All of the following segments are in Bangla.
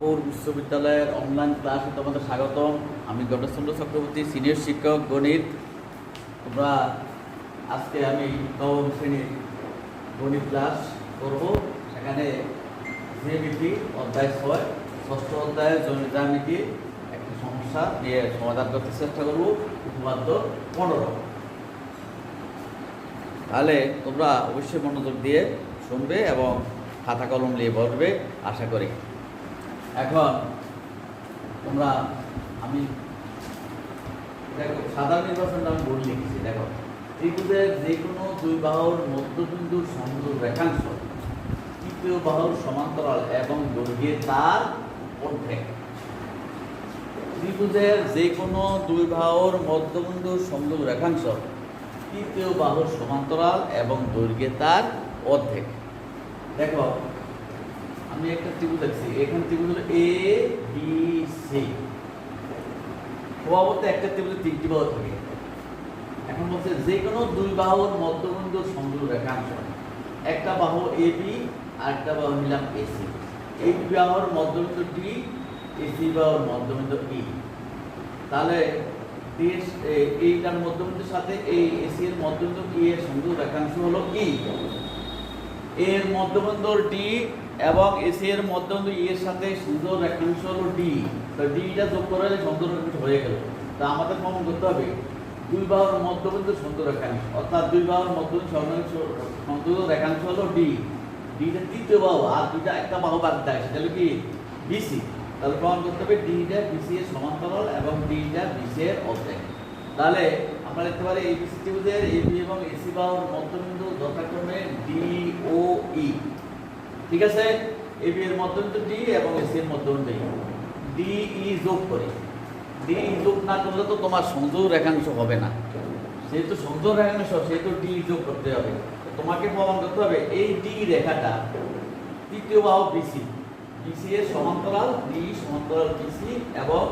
বিশ্ববিদ্যালয়ের অনলাইন ক্লাসে তোমাদের স্বাগতম। আমি গণেশচন্দ্র চক্রবর্তী, সিনিয়র শিক্ষক গণিত। তোমরা আজকে আমি নবম শ্রেণীর গণিত ক্লাস করব। সেখানে জ্যামিতি অধ্যায় 6 ষষ্ঠ অধ্যায়ে জ্যামিতি একটি সমস্যা নিয়ে সমাধান করতে চেষ্টা করব, উপপাদ্য 15। তাহলে তোমরা অবশ্যই মনোযোগ দিয়ে শুনবে এবং খাতা কলম নিয়ে বসবে আশা করি। এখন তোমরা আমি দেখো সাধারণ নির্বাচনটা আমি বলে লিখেছি। দেখো ত্রিভুজের যে কোনো দুই বাহুর মধ্যবিন্দুর সংযোগ রেখাংশ তৃতীয় বাহুর সমান্তরাল এবং দৈর্ঘ্যে তার অর্ধেক। ত্রিভুজের যে কোনো দুই বাহুর মধ্যবিন্দুর সংযোগ রেখাংশ তৃতীয় বাহুর সমান্তরাল এবং দৈর্ঘ্যে তার অর্ধেক। দেখো আমি একটা ত্রিভুজ দেখছি, এখানে ত্রিভুজ হলো এ বি সি। স্বভাবত একটা ত্রিভুজে তিনটি বাহু থাকে। এখন বলছে যে কোনো দুই বাহুর মধ্যবিন্দুর সংযোগ রেখাংশ, একটা বাহু এ বি আর একটা বাহু নিলাম এসি। এই বাহুর মধ্যবিন্দু ডি, এসি বাহুর মধ্যবিন্দু ই। তাহলে এইটার মধ্যবিন্দুর সাথে এই এসি এর মধ্যবিন্দু ই এর সংযোগ রেখাংশ হলো ই। এর মধ্যবিন্দু ডি এবং এসি এর মধ্যবিন্দু ই এর সাথে সংযোগ রেখাংশ হলো ডি। তো ডিটা যোগ করে সংযোগ রেখাংশ হয়ে গেল। তা আমাদের প্রমাণ করতে হবে দুই বাহুর মধ্যবিন্দু সংযোগ রেখাংশ, অর্থাৎ দুই বাহুর মধ্যবিন্দু সংযোগ রেখাংশ হলো ডি। ডিটা তৃতীয় বাহু আর দুইটা একটা বাহু বাদ দেয়, সেটা হলো কি বিসি। তাহলে প্রমাণ করতে হবে ডিটা বিসি এর সমান্তরাল এবং ডিটা বিসি এর অর্ধেক। তাহলে আমরা লিখতে পারি এই বিসি ত্রিভুজের এবি এবং এসি বাহুর মধ্যবিন্দু যথাক্রমে ডি ও ই। ঠিক আছে, এবি এর মধ্যবিন্দু ডি এবং এসি এর মধ্যবিন্দু ই। ডি ই যোগ করি, ডি যোগ না করলে তো তোমার সংযোগ রেখাংশ হবে না। যেহেতু সংযোগ রেখাংশ সেহেতু ডি যোগ করতে হবে। তোমাকে প্রমাণ করতে হবে এই ডি রেখাটা তৃতীয় বাহু বিসি, বিসি এর সমান্তরাল, ডি সমান্তরাল বিসি এবং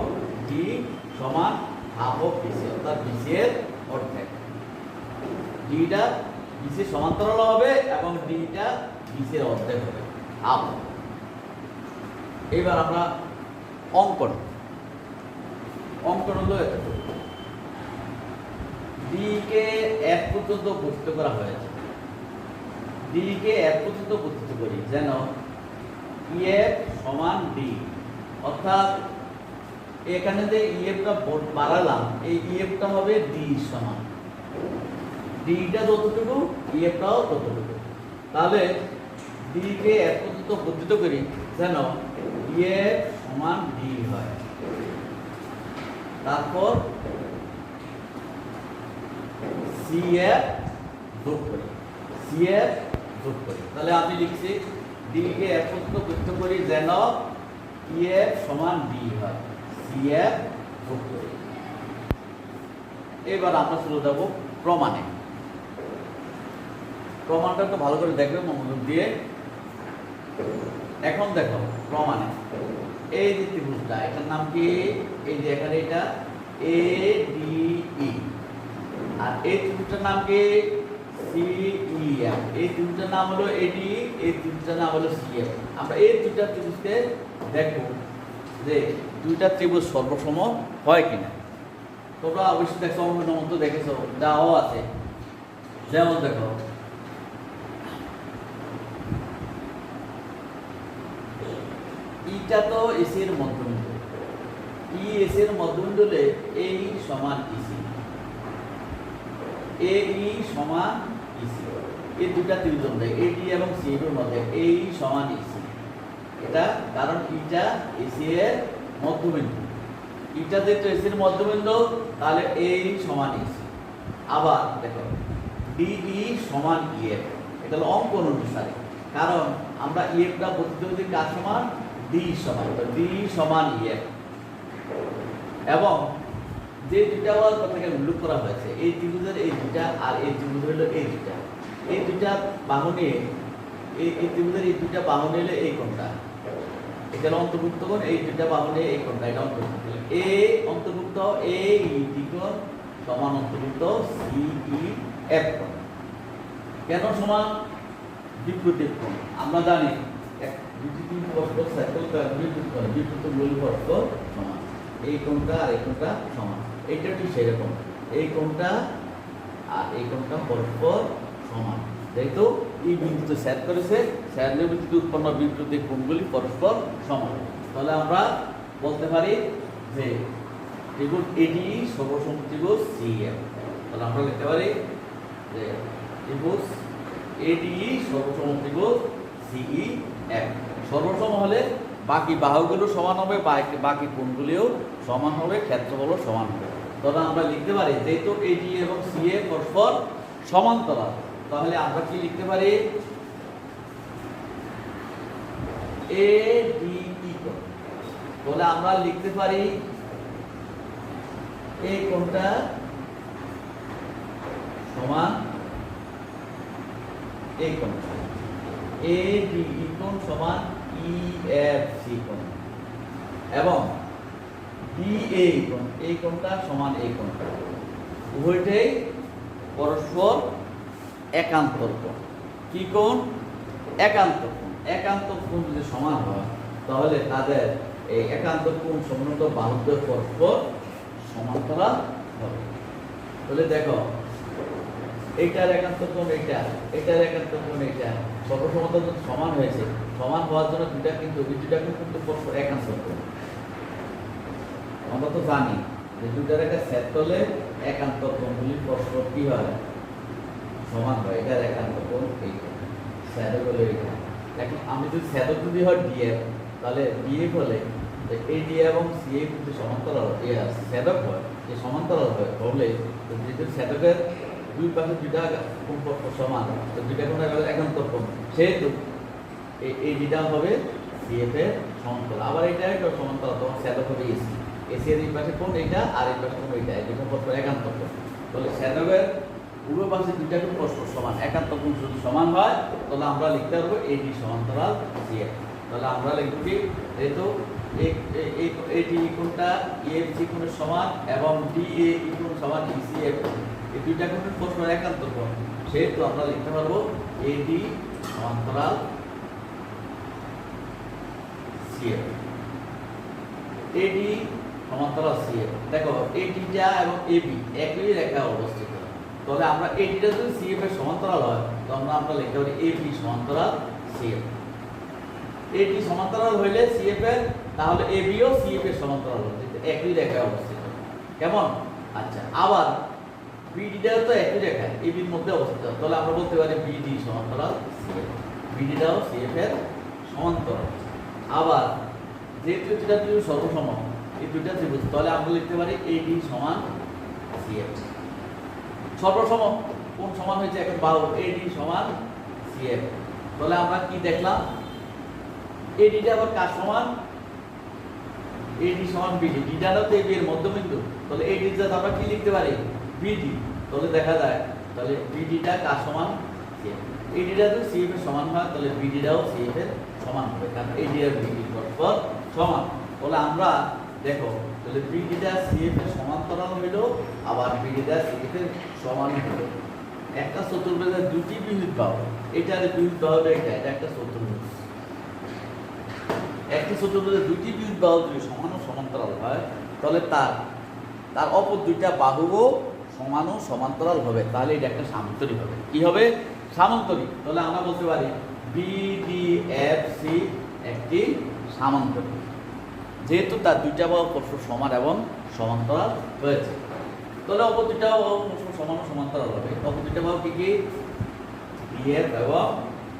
ডি সমান হাফ অফ বিসি, অর্থাৎ বিসি এর অর্ধেক। ডিটা বিসি সমান্তরাল হবে এবং ডিটা বিসি এর অর্ধেক হবে, হাফ। এবার আমরা অঙ্কন হলো এতটুকু। ডি কে এক পর্যন্ত বর্ধিত করা হয়েছে। ডি কে এক পর্যন্ত বর্ধিত করি যেন ইএফ সমান ডি, অর্থাৎ এখানে যে ইএফটা বাড়ালাম এই ইএফটা হবে ডি সমান। ডিটা যতটুকু ইএফটাও ততটুকু। তাহলে ডি কে এক পর্যন্ত বর্ধিত করি যেন ইএফ সমান ডি হয়। তারপর সিএফ যোগ করি, সিএফ যোগ করি। তাহলে আমি লিখছি ডি কে এক পর্যন্ত বর্ধিত করি যেন ইএফ সমান ডি হয়, সিএফ যোগ করি। এবার আমরা চলে যাব প্রমাণে। প্রমাণটা তো ভালো করে দেখবে মনোযোগ দিয়ে। এখন দেখো প্রমাণে এই যে ত্রিভুজটা, এটার নাম কি? এই যে এখানে এটা এ ডি ই, আর এই ত্রিভুজটার নাম কি? C E F. এই ত্রিভুজটার নাম হলো এডি, এই ত্রিভুজটার নাম হলো সিএফ। আমরা এই দুইটা ত্রিভুজকে দেখো যে দুইটা ত্রিভুজ সর্বসম হয় কিনা। তোমরা অবশ্যই দেখছো, অঙ্কনের মতো দেখেছো, দেওয়াও আছে। যেমন দেখো ইটা তো এসি এর মধ্যবিন্দু, ই এসি এর মধ্যবিন্দু হলে এই সমান ইসি, এ ই সমান ইসি। এই দুটা ত্রিভুজ দেয় এডি এবং সি এর মধ্যে এই সমান ইসি। এটা কারণ ইটা এসি এর মধ্যবিন্দু। ইটা যেহেতু এসি এর মধ্যবিন্দু তাহলে এই সমান ইসি। আবার দেখো ডিই সমান ইএফ, এটা হলো অঙ্কন অনুসারে। কারণ আমরা ইএফটা বলতে হচ্ছে কার সমান? ডি সমান। তো ডি সমান ইএফ। এবং যে দুইটা কথাকে উল্লেখ করা হয়েছে এই ত্রিভুজের এই দুইটা আর এই ত্রিভুজ হলো এই দুইটা, এই দুইটা বাহু নিয়ে এই ত্রিভুজের এই দুইটা বাহু নিলে এই কোণটা, এটা অন্তর্ভুক্ত কোণ। এই দুইটা বাহু নিয়ে এই কোণটা, এটা অন্তর্ভুক্ত। এ অন্তর্ভুক্ত এ ই কোণ সমান অন্তর্ভুক্ত সি ই এফ কোণ। কেন সমান? বিপরীত কোণ। আমরা জানি দুটি বিন্দু পরস্পর সার্কেল করে বিদ্যুৎ বলি পরস্পর সমান। এই কোণটা আর এই কোণটা সমান, এইটা ঠিক সেরকম, এই কোণটা আর এই কোণটা পরস্পর সমান। যেহেতু এই বিন্দুতে ছেদ করেছে, ছেদের বিন্দুতে উৎপন্ন বিন্দুতে কোণগুলি পরস্পর সমান, তাহলে আমরা বলতে পারি যে ত্রিভুজ এডি সর্বসম ত্রিভুজ সিএফ। তাহলে আমরা লিখতে পারি যে ত্রিভুজ এডি সর্বসম ত্রিভুজ সিইএফ। সর্বসম হলে বাকি বাহুগুলো সমান হবে, বাকি কোণগুলিও সমান হবে, ক্ষেত্রফলও সমান হবে। তাহলে আমরা লিখতে পারি যেহেতু এডি এবং সিএ পরস্পর সমান্তরাল, তাহলে আমরা কি লিখতে পারি এডিই কোণ। তাহলে আমরা লিখতে পারি এই কোণটা সমান এই কোণ, এডিই কোণ সমান ইএফসি কোণ, এবং ডিএ কোণ, এই কোণটা সমান এই কোণটা, উভয়টাই পরস্পর একান্তর কোণ। কি কোণ? একান্তর কোণ। একান্তর কোণ যদি সমান হয় তাহলে তাদের এই একান্তর কোণ সম্পূর্ণ বাহুদ্বয় পরস্পর সমান্তরাল হবে। তাহলে দেখো এইটার একান্তর কোণ এইটা, এটার একান্তর কোণ এইটা, সর্বসমতা যদি সমান হয়েছে, সমান হওয়ার জন্য দুইটা কিন্তু পরস্পর একান্তর কোণ। আমরা তো জানি যে দুইটার একটা ছেদ করলে একান্তর কোণগুলি পরস্পর কি হয়? সমান হয়। এটার একান্তর কোণ এইটা, ছেদক হলে এইটা। এখন আমি যদি ছেদক যদি হয় ডিএফ, তাহলে ডিএফ হলে এডি এবং সিএফ যদি সমান্তরাল ছেদক হয়, এই সমান্তরাল হয় হলে যেহেতু ছেদকের দুই পাশে দুইটা কোণ পরস্পর সমান, তো দুইটা কোণ একান্তর কোণ, সেহেতু এই ডিটা হবে সিএফ এর সমান্তরাল। আবার এটা একটা সমান্তরাল, তখন ছেদক হবে এসি, এসি এর এই পাশে কোণ এইটা আর এই পাশে কোণ এইটা, দুটো পরস্পর একান্তর কোণ। তাহলে ছেদকের উভয় পাশে দুইটা কোণ পরস্পর সমান, একান্তর কোণ যদি সমান হয় তাহলে আমরা লিখতে পারবো এডি সমান্তরাল সিএফ। তাহলে আমরা লিখব কি, যেহেতু এডি কোণটা ইএফসি কোণের সমান এবং ডিএ কোণ সমান ইসিএফ, এই দুইটা কোণের পরস্পর একান্তর কোণ, সেহেতু আমরা লিখতে পারবো এডি সমান্তরাল সিএফ। এডি সমান্তরাল সিএফ। দেখো এডিটা এবং এবি একই রেখায় অবস্থিত, তাহলে আমরা এডিটা যদি সিএফ এর সমান্তরাল হয় তাহলে আমরা লিখতে পারি এবি সমান্তরাল সিএফ। এডি সমান্তরাল হইলে সিএফ এর, তাহলে এবিও সিএফ এর সমান্তরাল হবে, একই রেখায় অবস্থিত। কেমন? আচ্ছা, আবার বিডিটাও তো একই রেখায় এবির মধ্যে অবস্থিত, তাহলে আমরা বলতে পারি বিডি সমান্তরাল সিএফ। বিডিটাও সিএফ এর সমান্তরাল। আবার যেহেতু যেটা ত্রিভুজ সর্বসম, এই দুইটা ত্রিভুজ, তাহলে আমরা লিখতে পারি এডি সমান সিএফ। সর্বসম কোণ সমান হয়েছে, এখন বাহু এডি সমান সিএফ। তাহলে আমরা কি দেখলাম? এডিটা আবার কার সমান? এডি সমান বিডি। ডিটাও তো এবি এর মধ্যবিন্দু, তাহলে এডির জায়গায় আমরা কি লিখতে পারি? বিডি। তাহলে দেখা যায় তাহলে বিডিটা কার সমান? সিএফ। এডিটা যদি সিএফ এর সমান হয় তাহলে বিডিটাও সিএফ এর সমান হবে, কারণ এডি আর বিডি পরস্পর সমান। তাহলে আমরা দেখো, তাহলে বিডিটা সিএফ এর সমান্তরাল হইলো, আবার বিডিটা সিএফ এর সমান হইলো। একটা চতুর্ভুজের দুটি বিহুত বাহু, এটার বিহুত বাহুটা এটা, এটা একটা চতুর্ভুজ। একটি চতুর্ভুজের দুটি বিহুত বাহু যদি সমান ও সমান্তরাল হয় তাহলে তার অপর দুইটা বাহুও সমান ও সমান্তরাল হবে, তাহলে এটা একটা সামান্তরিক হবে। কি হবে? সামান্তরিক। তাহলে আমরা বলতে পারি বিডিএফসি একটি সামান্তরিক, যেহেতু তার দুইটা বাহু পরস্পর সমান এবং সমান্তরাল হয়েছে। তাহলে অপর দুইটা বাহু সমান ও সমান্তরাল হবে। অপর দুইটা বাহু কি কি? ডিএফ এবং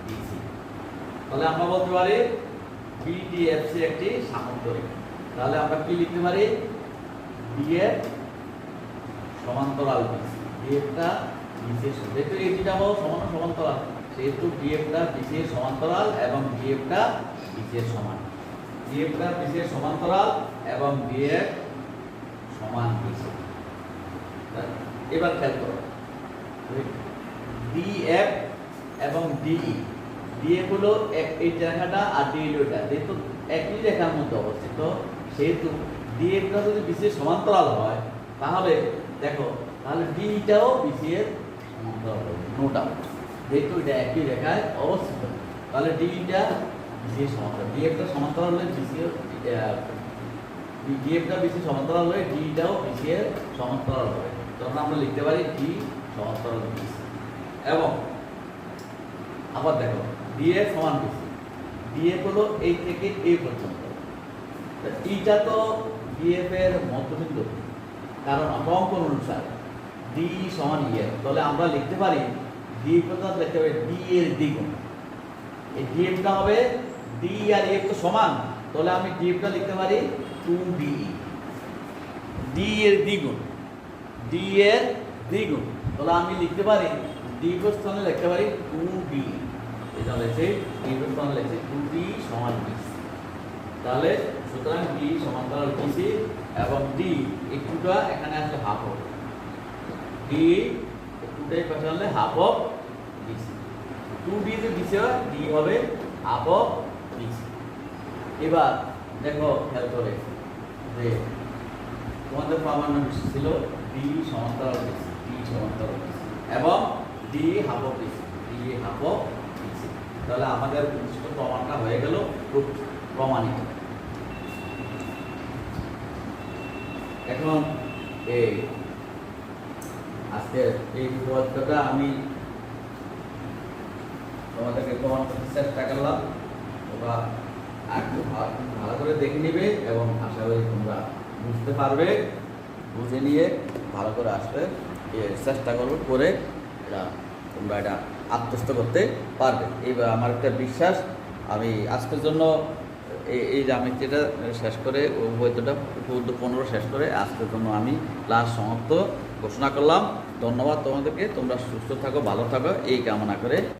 ডিসি। তাহলে আমরা বলতে পারি বিডিএফসি একটি সামান্তরিক। তাহলে আমরা কি লিখতে পারি? ডিএফ সমান্তরাল বিসি। ডিএফটা বিসি, যেহেতু এই দুইটা বাহু সমান ও সমান্তরাল, সেহেতু ডিএফটা বিসি এর সমান্তরাল এবং ডিএফটা বিসি এর সমান। ডিএফটা বিসি এর সমান্তরাল এবং ডিএফ সমান বিসি। এবার খেয়াল করো, ডিএফ এবং ডিই, ডিএফ হলো এই রেখাটা আর ডি হলো এটা, যেহেতু একই রেখার মধ্যে অবস্থিত, সেহেতু ডিএফটা যদি বিসি এর সমান্তরাল হয় তাহলে দেখো, তাহলে ডিটাও বিসি এর সমান্তরাল হবে, নো ডাউট, যেহেতু এটা একই রেখায় অবস্থিত। তাহলে ডিটা বিসি এর সমান্তরাল, ডিএফটা সমান্তরাল হলে বিসি ডিএফটা বিসি সমান্তরাল হলে ডিটাও বিসি এর সমান্তরাল হবে, তখন আমরা লিখতে পারি ডি সমান্তরাল বিসি। এবং আবার দেখো ডিএফ সমান বিসি, ডিএফ হলো এই থেকে এই পর্যন্ত, এইটা তো ডিএফ এর মধ্যবিন্দু, কারণ অঙ্কন অনুসারে ডি সমান ইএফ, তাহলে আমরা লিখতে পারি ডি পর্যন্ত লিখতে পারি ডি এর দ্বিগুণ। এই ডিএফটা হবে ডি আর এফ তো সমান, তাহলে আমি ডিএফটা লিখতে পারি 2ডি, ডি এর দ্বিগুণ, ডি এর দ্বিগুণ, তাহলে আমি লিখতে পারি ডি স্থানে লিখতে পারি 2ডি, এটা লিখছি ডি স্থানে লিখছি 2ডি সমান বিসি। তাহলে সুতরাং ডি সমান্তরাল বিসি এবং ডি একটুটা এখানে আসলে হাফ হবে, ডি একটুটাই পাশে হলে হাফ অফ বিসি, 2ডি যে বিসি হয় ডি হবে হাফ অফ বিসি। এবার দেখো খেয়াল করে যে তোমাদের পাওয়ার বিসি ছিল ডি সমান্তরাল বিসি, ডি সমান্তরাল বিসি এবং D half of BC, D half of BC. তাহলে আমাদের উৎস প্রমাণটা হয়ে গেল প্রমাণিত। এখন এই আজকে এই উপপাদ্যটা আমি তোমাদেরকে প্রমাণ করতে চেষ্টা করলাম, তোমরা একটু ভালো করে দেখে নিবে এবং আশা করি তোমরা বুঝতে পারবে, বুঝে নিয়ে ভালো করে আসতে চেষ্টা করবে, করে এটা তোমরা এটা আত্মস্থ করতে পারবে। এইবার আমার একটা বিশ্বাস, আমি আজকের জন্য এই জ্যামিতিটা শেষ করে উপপাদ্যটা 15 শেষ করে আজকের জন্য আমি ক্লাস সমাপ্ত ঘোষণা করলাম। ধন্যবাদ তোমাদেরকে, তোমরা সুস্থ থাকো, ভালো থাকো এই কামনা করে।